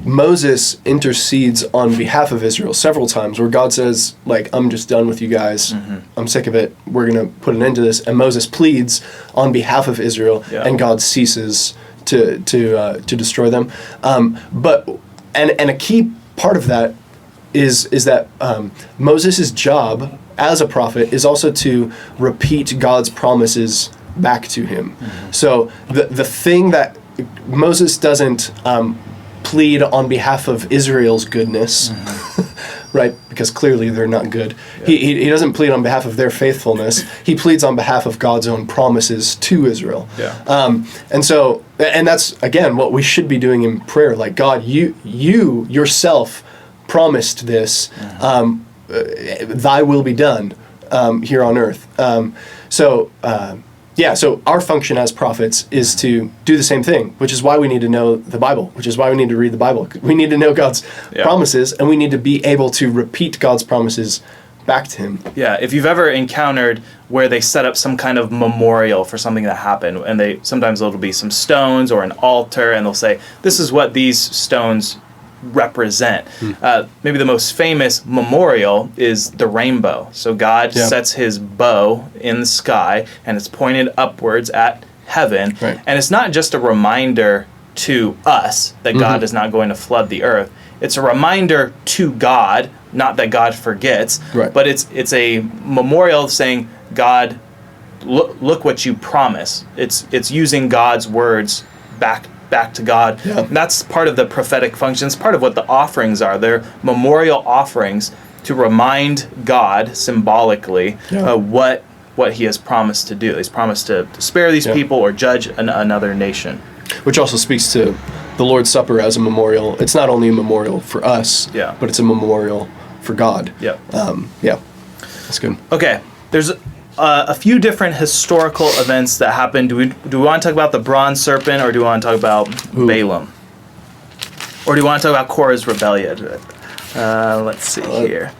Speaker 2: Moses intercedes on behalf of Israel several times, where God says, like, I'm just done with you guys. Mm-hmm. I'm sick of it. We're going to put an end to this. And Moses pleads on behalf of Israel, and God ceases to destroy them. But a key part of that is that Moses' job as a prophet is also to repeat God's promises back to him. Mm-hmm. So the thing that Moses doesn't plead on behalf of Israel's goodness, right? Because clearly they're not good. Yeah. He doesn't plead on behalf of their faithfulness. He pleads on behalf of God's own promises to Israel. Yeah. And that's, again, what we should be doing in prayer. Like, God, you yourself promised this, thy will be done here on earth. So our function as prophets is to do the same thing, which is why we need to know the Bible, which is why we need to read the Bible. We need to know God's promises, and we need to be able to repeat God's promises back to him.
Speaker 1: Yeah, if you've ever encountered where they set up some kind of memorial for something that happened, and sometimes it'll be some stones or an altar, and they'll say, this is what these stones represent. Maybe the most famous memorial is the rainbow. So God sets his bow in the sky, and it's pointed upwards at heaven. Right. And it's not just a reminder to us that God is not going to flood the earth. It's a reminder to God, not that God forgets, but it's a memorial saying, God, look what you promise. It's using God's words back to God. Yeah. And that's part of the prophetic functions, part of what the offerings are. They're memorial offerings to remind God symbolically what he has promised to do. He's promised to spare these people or judge another nation.
Speaker 2: Which also speaks to the Lord's Supper as a memorial. It's not only a memorial for us, but it's a memorial for God. Yeah. That's good.
Speaker 1: Okay. There's a few different historical events that happened. Do we want to talk about the bronze serpent, or do we want to talk about Balaam? Or do you want to talk about Korah's rebellion? Let's see here.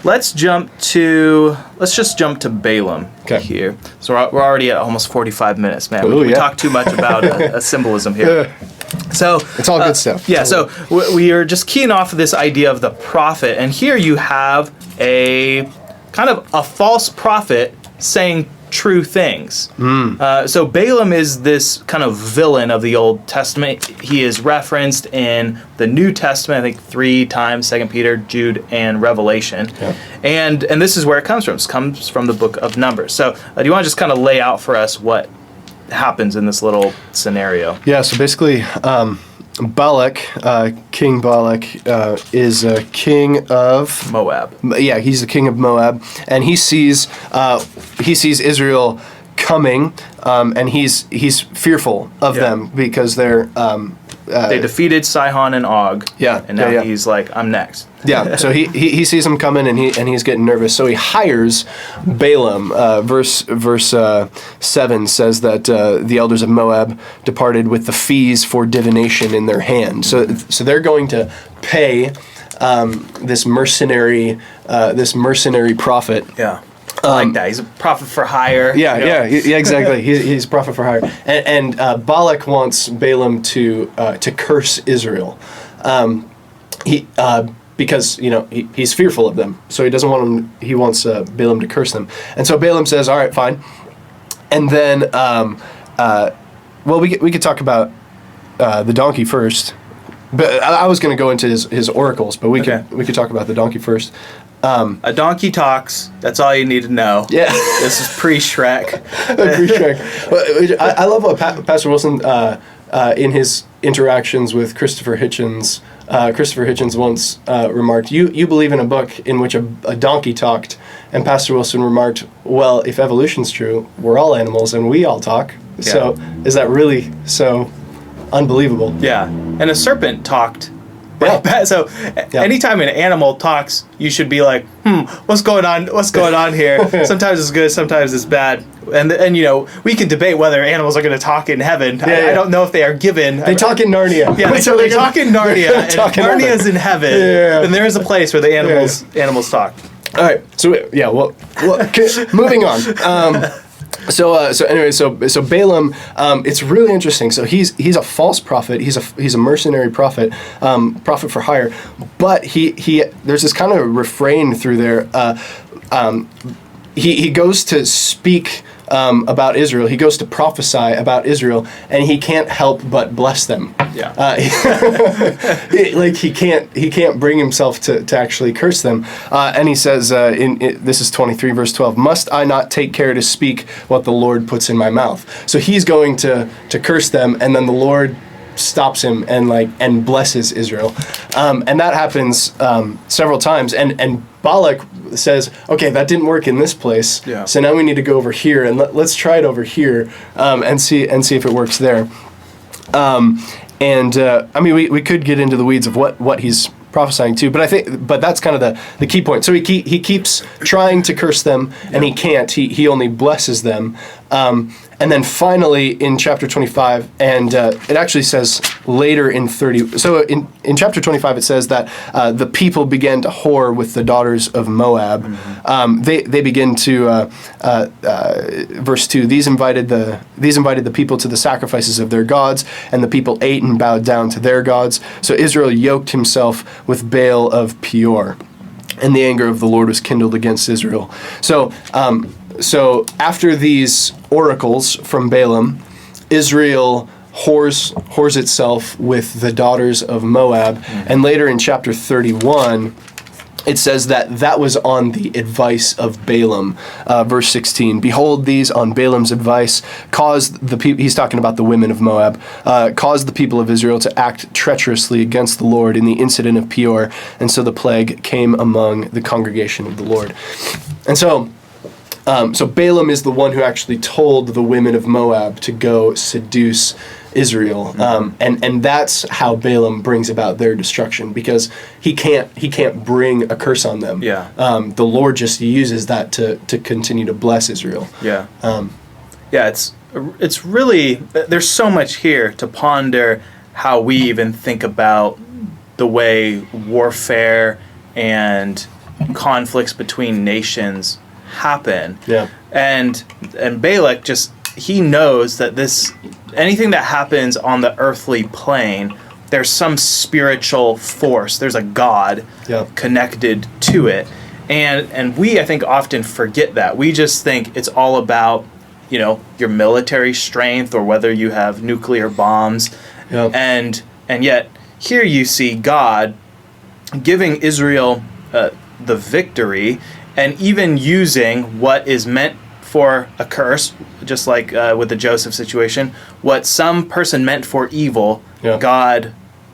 Speaker 1: Let's just jump to Balaam here. So we're already at almost 45 minutes, man. We talk too much about a symbolism here. So
Speaker 2: it's all good stuff.
Speaker 1: Yeah, so we are just keying off of this idea of the prophet, and here you have a kind of a false prophet saying true things. So Balaam is this kind of villain of the Old Testament. He is referenced in the New Testament, I think 3 times, 2 Peter, Jude, and Revelation.
Speaker 2: Yeah.
Speaker 1: And this is where it comes from. It comes from the book of Numbers. So do you want to just kind of lay out for us what happens in this little scenario?
Speaker 2: Yeah, so basically, Balak, King Balak, is a king of
Speaker 1: Moab.
Speaker 2: Yeah, he's the king of Moab, and he sees Israel coming, and he's fearful of them because they're
Speaker 1: they defeated Sihon and Og.
Speaker 2: Yeah,
Speaker 1: and now
Speaker 2: yeah.
Speaker 1: he's like, I'm next.
Speaker 2: Yeah, so he sees them coming, and he's getting nervous. So he hires Balaam. Verse 7 says that the elders of Moab departed with the fees for divination in their hand. So they're going to pay this mercenary prophet.
Speaker 1: Yeah. I like that. He's a prophet for hire.
Speaker 2: Yeah, exactly. He's a prophet for hire. And Balak wants Balaam to curse Israel. Because he's fearful of them, so he doesn't want him. He wants Balaam to curse them, and so Balaam says, "All right, fine." And then, we could talk about the donkey first, but I was going to go into his oracles, but we could talk about the donkey first.
Speaker 1: A donkey talks. That's all you need to know.
Speaker 2: Yeah,
Speaker 1: this is pre-Shrek.
Speaker 2: Pre-Shrek. I love what Pastor Wilson in his interactions with Christopher Hitchens. Christopher Hitchens once remarked, you believe in a book in which a donkey talked, and Pastor Wilson remarked, well, if evolution's true, we're all animals and we all talk. Yeah. So is that really so unbelievable?
Speaker 1: Yeah, and a serpent talked.
Speaker 2: Yeah.
Speaker 1: So anytime an animal talks, you should be like, what's going on? What's going on here? Sometimes it's good, sometimes it's bad. And we can debate whether animals are going to talk in heaven. I don't know if they are given.
Speaker 2: They talk in Narnia.
Speaker 1: Yeah, so they talk in Narnia. And Narnia's in heaven. Yeah. And there is a place where the animals talk.
Speaker 2: All right. So moving on. So Balaam, it's really interesting. So he's a false prophet. He's a mercenary prophet, prophet for hire. But he there's this kind of refrain through there. He goes to speak about Israel. He goes to prophesy about Israel, and he can't help but bless them.
Speaker 1: Yeah.
Speaker 2: He can't bring himself to actually curse them. And he says, this is 23 verse 12, must I not take care to speak what the Lord puts in my mouth? So he's going to curse them, and then the Lord stops him and blesses Israel. And that happens several times. And Balak says, okay, that didn't work in this place.
Speaker 1: Yeah.
Speaker 2: So now we need to go over here and let's try it over here and see if it works there. We could get into the weeds of what he's prophesying to, but that's kind of the key point. So he keeps trying to curse them, and he can't. He only blesses them. And then finally in chapter 25, and it actually says later in 30. So in chapter 25 it says that the people began to whore with the daughters of Moab. Mm-hmm. They begin to verse 2. These invited the people to the sacrifices of their gods, and the people ate and bowed down to their gods. So Israel yoked himself with Baal of Peor, and the anger of the Lord was kindled against Israel. So after these oracles from Balaam, Israel whores itself with the daughters of Moab. Mm-hmm. And later in chapter 31, it says that was on the advice of Balaam. Verse 16, behold, these on Balaam's advice caused the people, he's talking about the women of Moab, caused the people of Israel to act treacherously against the Lord in the incident of Peor. And so the plague came among the congregation of the Lord. And so Balaam is the one who actually told the women of Moab to go seduce Israel, and that's how Balaam brings about their destruction, because he can't bring a curse on them.
Speaker 1: Yeah.
Speaker 2: The Lord just uses that to continue to bless Israel.
Speaker 1: Yeah. It's really, there's so much here to ponder how we even think about the way warfare and conflicts between nations happen.
Speaker 2: Yeah.
Speaker 1: And Balak he knows that anything that happens on the earthly plane, there's some spiritual force, there's a God connected to it. And we, I think, often forget that. We just think it's all about, your military strength or whether you have nuclear bombs.
Speaker 2: Yeah.
Speaker 1: And yet, here you see God giving Israel the victory, and even using what is meant for a curse, just like with the Joseph situation, what some person meant for evil, God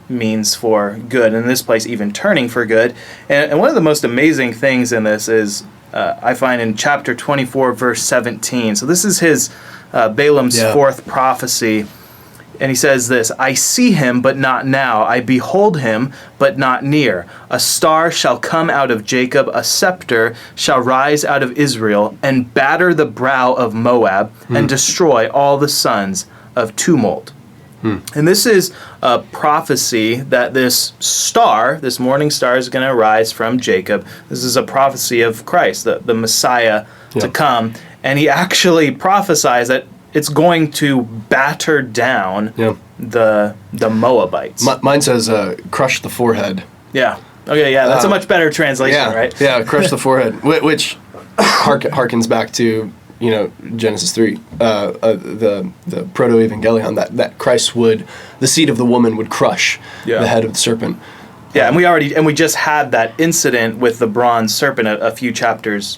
Speaker 1: means for good. In this place, even turning for good. And one of the most amazing things in this is, I find in chapter 24, verse 17. So this is Balaam's fourth prophecy. And he says this, I see him, but not now. I behold him, but not near. A star shall come out of Jacob, a scepter shall rise out of Israel, and batter the brow of Moab, and destroy all the sons of tumult. And this is a prophecy that this star, this morning star, is going to arise from Jacob. This is a prophecy of Christ, the Messiah to come. And he actually prophesies that it's going to batter down the Moabites.
Speaker 2: Mine says crush the forehead.
Speaker 1: Yeah. Okay, yeah, that's a much better translation, right?
Speaker 2: Yeah, crush the forehead, which harkens back to, Genesis 3, the proto-evangelion, that Christ the seed of the woman would crush the head of the serpent.
Speaker 1: Yeah, and we just had that incident with the bronze serpent a few chapters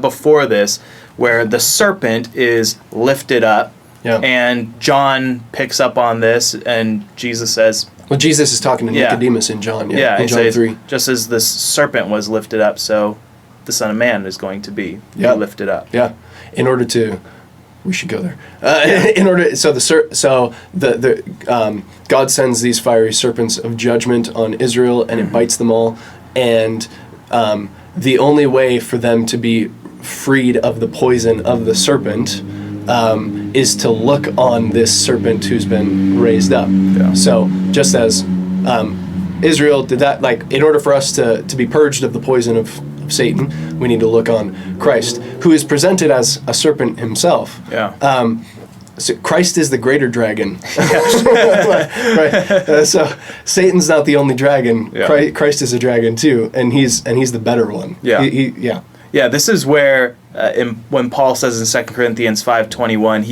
Speaker 1: before this, where the serpent is lifted up, and John picks up on this, and Jesus says...
Speaker 2: Well, Jesus is talking to Nicodemus in John, in John
Speaker 1: says,
Speaker 2: 3.
Speaker 1: Just as this serpent was lifted up, so the Son of Man is going to be lifted up.
Speaker 2: Yeah, we should go there. God sends these fiery serpents of judgment on Israel, and it bites them all, and the only way for them to be freed of the poison of the serpent is to look on this serpent who's been raised up. So just as Israel did that, in order for us to be purged of the poison of Satan, we need to look on Christ, who is presented as a serpent himself. So Christ is the greater dragon. Right. So Satan's not the only dragon. Christ is a dragon too, and he's the better one. Yeah,
Speaker 1: this is where when Paul says in 2 Corinthians 5:21,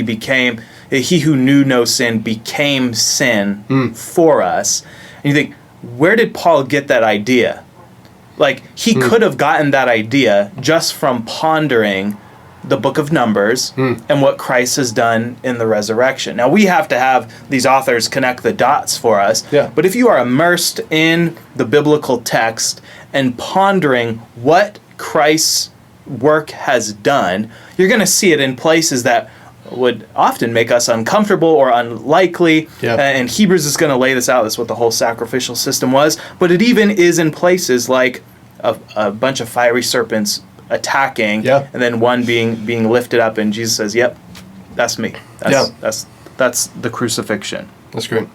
Speaker 1: he who knew no sin became sin for us. And you think, where did Paul get that idea? He could have gotten that idea just from pondering the book of Numbers and what Christ has done in the resurrection. Now, we have to have these authors connect the dots for us. But if you are immersed in the biblical text and pondering what Christ's work has done, you're going to see it in places that would often make us uncomfortable or unlikely. And Hebrews is going to lay this out. That's what the whole sacrificial system was. But it even is in places like a bunch of fiery serpents attacking, and then one being lifted up, and Jesus says, "Yep, that's me. That's the crucifixion."
Speaker 2: That's great.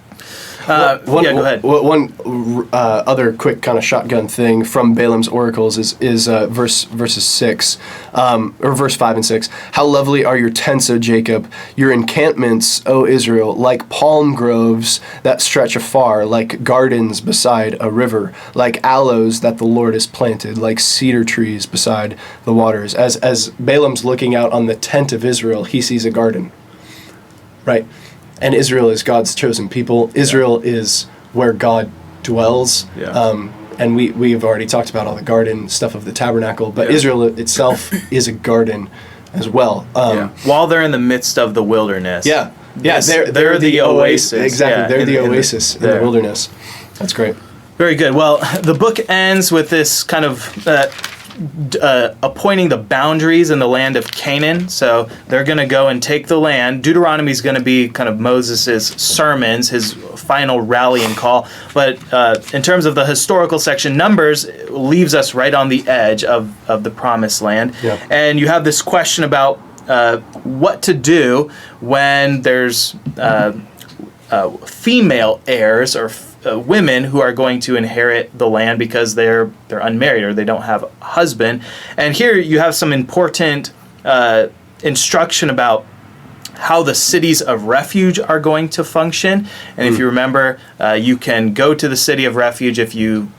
Speaker 1: Go ahead.
Speaker 2: One other quick kind of shotgun thing from Balaam's oracles is verses 6, or verse 5 and 6. How lovely are your tents, O Jacob, your encampments, O Israel, like palm groves that stretch afar, like gardens beside a river, like aloes that the Lord has planted, like cedar trees beside the waters. As Balaam's looking out on the tent of Israel, he sees a garden, right? And Israel is God's chosen people. Israel is where God dwells. And we've already talked about all the garden stuff of the Tabernacle, but Israel itself is a garden as well.
Speaker 1: While they're in the midst of the wilderness.
Speaker 2: They're
Speaker 1: the oasis.
Speaker 2: Exactly, they're the oasis in the wilderness. That's great.
Speaker 1: Very good. Well, the book ends with this kind of appointing the boundaries in the land of Canaan. So they're going to go and take the land. Deuteronomy is going to be kind of Moses' sermons, his final rallying call. But in terms of the historical section, Numbers leaves us right on the edge of the promised land. And you have this question about what to do when there's female heirs or women who are going to inherit the land because they're unmarried or they don't have a husband. And here you have some important instruction about how the cities of refuge are going to function. And if you remember, you can go to the city of refuge if you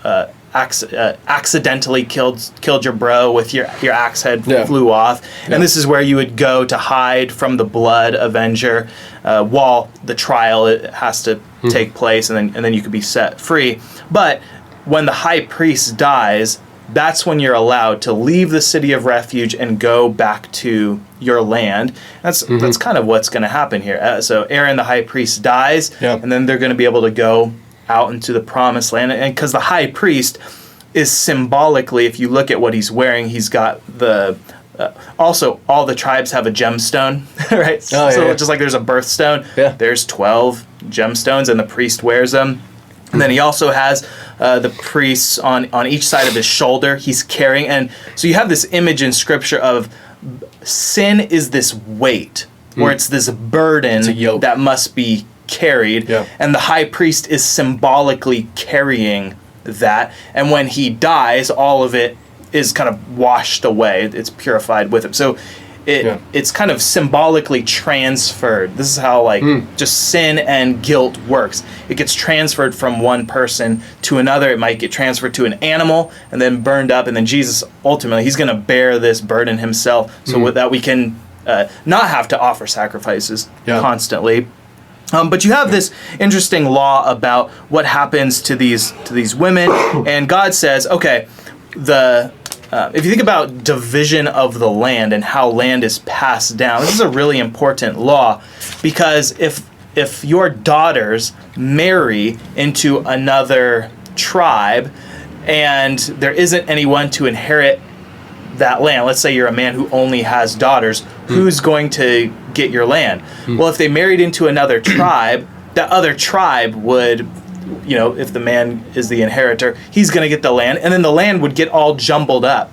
Speaker 1: accidentally killed your bro with your axe head flew off, and this is where you would go to hide from the blood avenger while the trial has to take place, and then you could be set free. But when the high priest dies, that's when you're allowed to leave the city of refuge and go back to your land. That's kind of what's going to happen here. So Aaron the high priest dies, and then they're going to be able to go out into the promised land. And because the high priest is symbolically, if you look at what he's wearing, he's got the also all the tribes have a gemstone, right? Just like there's a birthstone, there's 12 gemstones, and the priest wears them. And then he also has the priests on each side of his shoulder. He's carrying, and so you have this image in Scripture of sin is this weight, or it's this burden that must be carried, and the high priest is symbolically carrying that. And when he dies, all of it is kind of washed away. It's purified with him. So it's kind of symbolically transferred. This is how just sin and guilt works. It gets transferred from one person to another. It might get transferred to an animal and then burned up, and then Jesus ultimately, he's going to bear this burden himself, so that we can not have to offer sacrifices constantly. But you have this interesting law about what happens to these women, and God says, okay, if you think about division of the land and how land is passed down, this is a really important law, because if your daughters marry into another tribe and there isn't anyone to inherit that land, let's say you're a man who only has daughters, who's going to get your land? Well, if they married into another tribe, that other tribe would, if the man is the inheritor, he's going to get the land, and then the land would get all jumbled up.